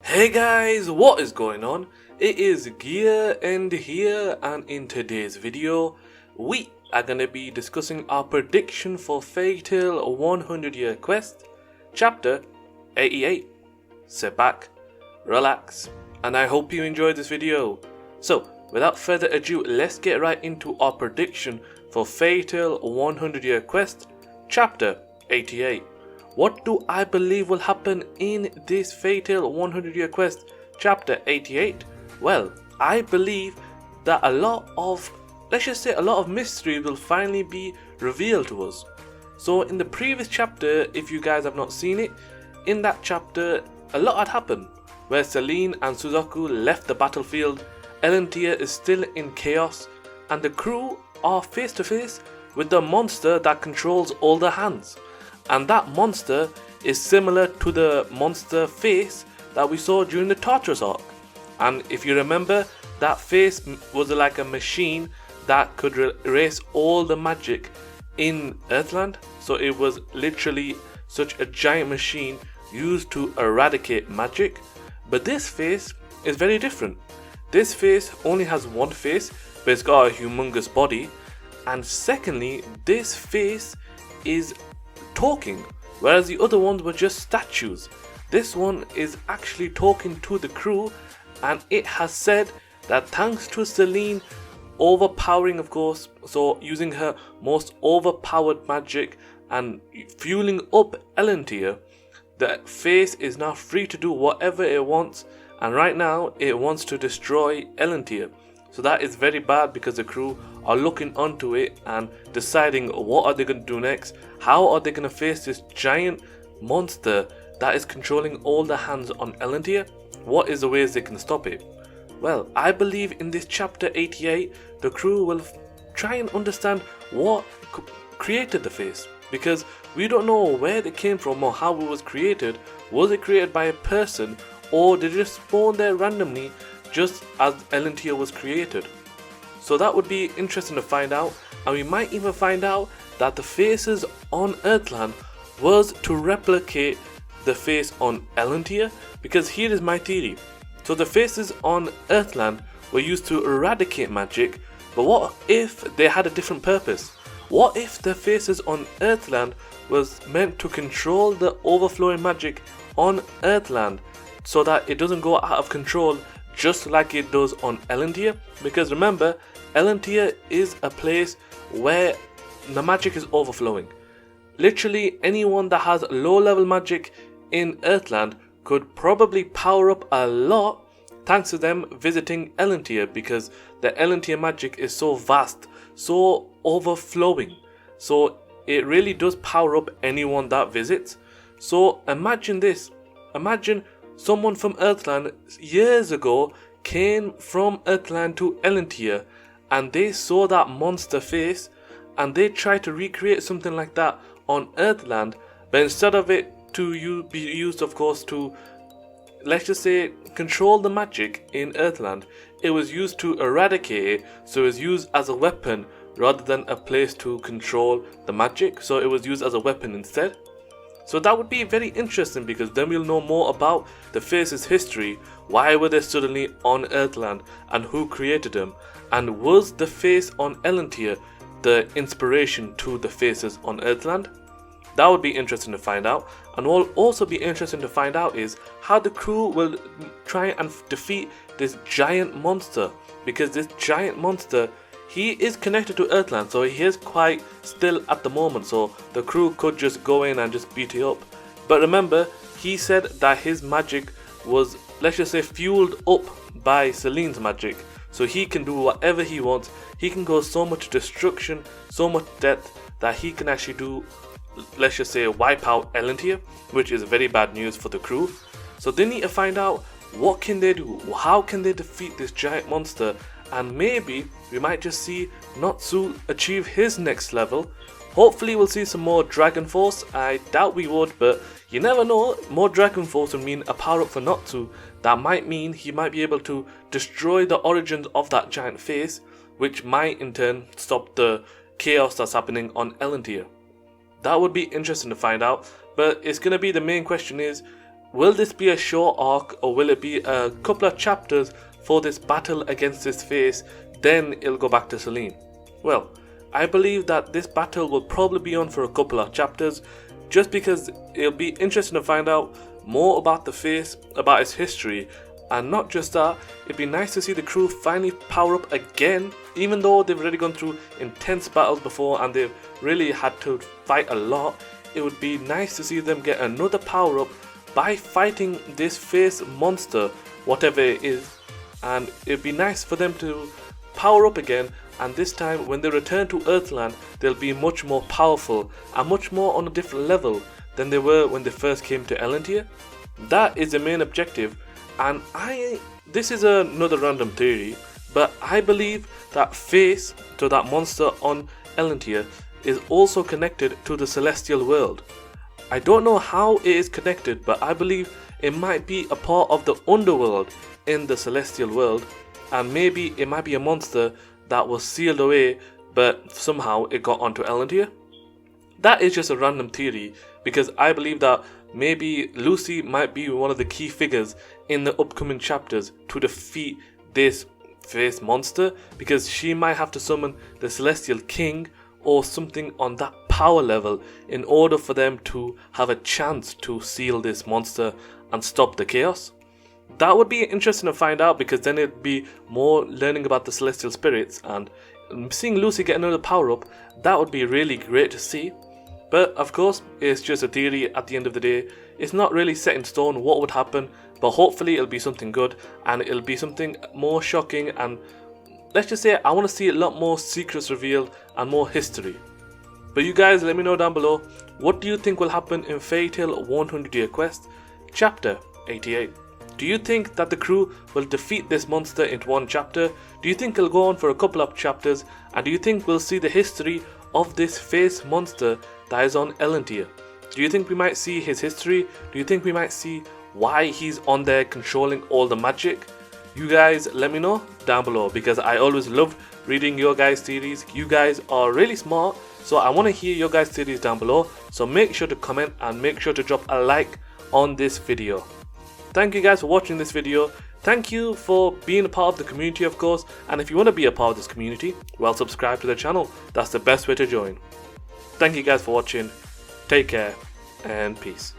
Hey guys, what is going on? It is Gear End here, and in today's video, we are going to be discussing our prediction for Fairy Tail 100 Year Quest, Chapter 88. Sit back, relax, and I hope you enjoyed this video. So, without further ado, let's get right into our prediction for Fairy Tail 100 Year Quest, Chapter 88. What do I believe will happen in this Fairy Tail 100 Year Quest Chapter 88? Well, I believe that a lot of mystery will finally be revealed to us. So in the previous chapter, if you guys have not seen it, in that chapter a lot had happened, where Celine and Suzaku left the battlefield, Elantia is still in chaos, and the crew are face to face with the monster that controls all the hands. And that monster is similar to the monster face that we saw during the Tartarus arc. And if you remember, that face was like a machine that could erase all the magic in Earthland. So it was literally such a giant machine used to eradicate magic. But this face is very different. This face only has one face, but it's got a humongous body. And secondly, this face is talking, whereas the other ones were just statues. This one is actually talking to the crew, and it has said that thanks to Celine overpowering, of course, so using her most overpowered magic and fueling up Elantia, the face is now free to do whatever it wants, and right now it wants to destroy Elantia. So that is very bad because the crew are looking onto it and deciding what are they going to do next. How are they going to face this giant monster that is controlling all the hands on Elantia? What is the ways they can stop it? Well, I believe in this chapter 88, the crew will try and understand what created the face, because we don't know where it came from or how it was created. Was it created by a person, or did it just spawn there randomly just as Elantia was created? So that would be interesting to find out, and we might even find out that the faces on Earthland was to replicate the face on Elantia, because here is my theory. So the faces on Earthland were used to eradicate magic, but what if they had a different purpose? What if the faces on Earthland was meant to control the overflowing magic on Earthland so that it doesn't go out of control just like it does on Elantia? Because remember, Elantia is a place where the magic is overflowing. Literally anyone that has low level magic in Earthland could probably power up a lot thanks to them visiting Elantia, because the Elantia magic is so vast, so overflowing. So it really does power up anyone that visits. So imagine this. Imagine someone from Earthland years ago came from Earthland to Elantia, and they saw that monster face, and they tried to recreate something like that on Earthland, but instead of it to be used, of course, to, let's just say, control the magic in Earthland, it was used to eradicate it. So it was used as a weapon rather than a place to control the magic. So it was used as a weapon instead. So that would be very interesting, because then we'll know more about the faces' history. Why were they suddenly on Earthland, and who created them? And was the face on Elantia the inspiration to the faces on Earthland? That would be interesting to find out. And what will also be interesting to find out is how the crew will try and defeat this giant monster, because this giant monster, he is connected to Earthland, so he is quite still at the moment, so the crew could just go in and just beat it up. But remember, he said that his magic was, let's just say, fueled up by Celine's magic, so he can do whatever he wants. He can go so much destruction, so much death, that he can actually do, let's just say, wipe out Elantia, which is very bad news for the crew. So they need to find out what can they do, how can they defeat this giant monster, and maybe we might just see Natsu achieve his next level. Hopefully we'll see some more Dragon Force. I doubt we would, but you never know. More Dragon Force would mean a power up for Natsu. That might mean he might be able to destroy the origins of that giant face, which might in turn stop the chaos that's happening on Elantia. That would be interesting to find out, but it's going to be, the main question is, will this be a short arc or will it be a couple of chapters for this battle against this face, then it'll go back to Selene? Well, I believe that this battle will probably be on for a couple of chapters, just because it'll be interesting to find out more about the face, about its history, and not just that, it'd be nice to see the crew finally power up again, even though they've already gone through intense battles before and they've really had to fight a lot. It would be nice to see them get another power up by fighting this face monster, whatever it is, and it'd be nice for them to power up again, and this time when they return to Earthland they'll be much more powerful and much more on a different level than they were when they first came to Elendil. That is the main objective, and this is another random theory, but I believe that face, to that monster on Elendil, is also connected to the celestial world. I don't know how it is connected, but I believe it might be a part of the underworld in the celestial world, and maybe it might be a monster that was sealed away but somehow it got onto Elendil. That is just a random theory, because I believe that maybe Lucy might be one of the key figures in the upcoming chapters to defeat this face monster, because she might have to summon the Celestial King or something on that power level in order for them to have a chance to seal this monster and stop the chaos. That would be interesting to find out, because then it'd be more learning about the celestial spirits, and seeing Lucy get another power up, that would be really great to see. But of course, it's just a theory at the end of the day. It's not really set in stone what would happen, but hopefully it'll be something good and it'll be something more shocking, and let's just say I want to see a lot more secrets revealed and more history. But you guys let me know down below, what do you think will happen in Fairy Tail 100 Year Quest Chapter 88? Do you think that the crew will defeat this monster in one chapter? Do you think it'll go on for a couple of chapters? And do you think we'll see the history of this face monster that is on Elendil? Do you think we might see his history? Do you think we might see why he's on there controlling all the magic? You guys let me know down below, because I always love reading your guys' theories. You guys are really smart, so I want to hear your guys' theories down below. So make sure to comment and make sure to drop a like on this video. Thank you guys for watching this video. Thank you for being a part of the community, of course, and if you want to be a part of this community, well, subscribe to the channel. That's the best way to join. Thank you guys for watching. Take care and peace.